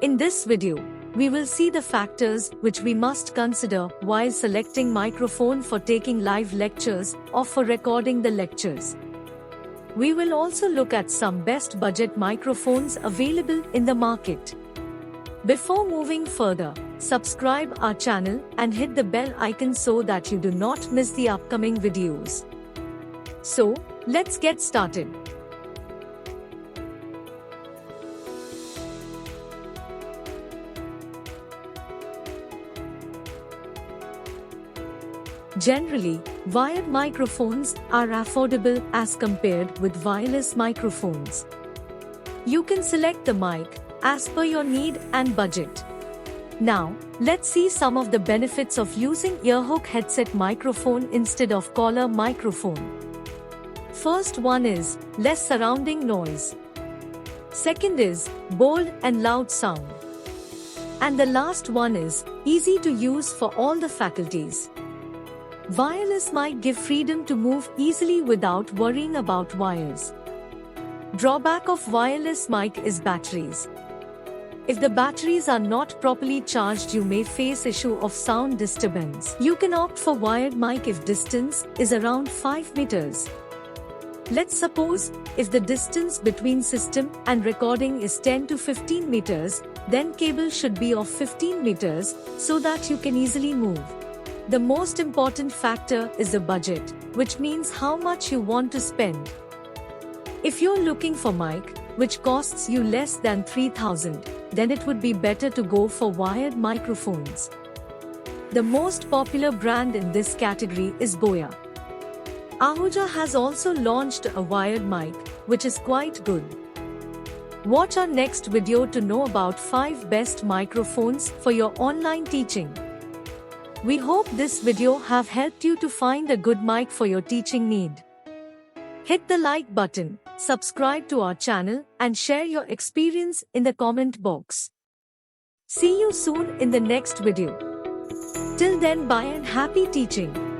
In this video, we will see the factors which we must consider while selecting microphone for taking live lectures or for recording the lectures. We will also look at some best budget microphones available in the market. Before moving further, subscribe our channel and hit the bell icon so that you do not miss the upcoming videos. So, let's get started. Generally, wired microphones are affordable as compared with wireless microphones. You can select the mic as per your need and budget. Now, let's see some of the benefits of using earhook headset microphone instead of collar microphone. First one is less surrounding noise. Second is bold and loud sound. And the last one is easy to use for all the faculties. Wireless mic give freedom to move easily without worrying about wires. Drawback of wireless mic is batteries. If the batteries are not properly charged, you may face issue of sound disturbance. You can opt for wired mic if distance is around 5 meters. Let's suppose if the distance between system and recording is 10 to 15 meters, then cable should be of 15 meters so that you can easily move. The most important factor is the budget, which means how much you want to spend. If you're looking for mic, which costs you less than 3,000, then it would be better to go for wired microphones. The most popular brand in this category is Boya. Ahuja has also launched a wired mic, which is quite good. Watch our next video to know about 5 best microphones for your online teaching. We hope this video have helped you to find a good mic for your teaching need. Hit the like button, subscribe to our channel and share your experience in the comment box. See you soon in the next video. Till then, bye and happy teaching.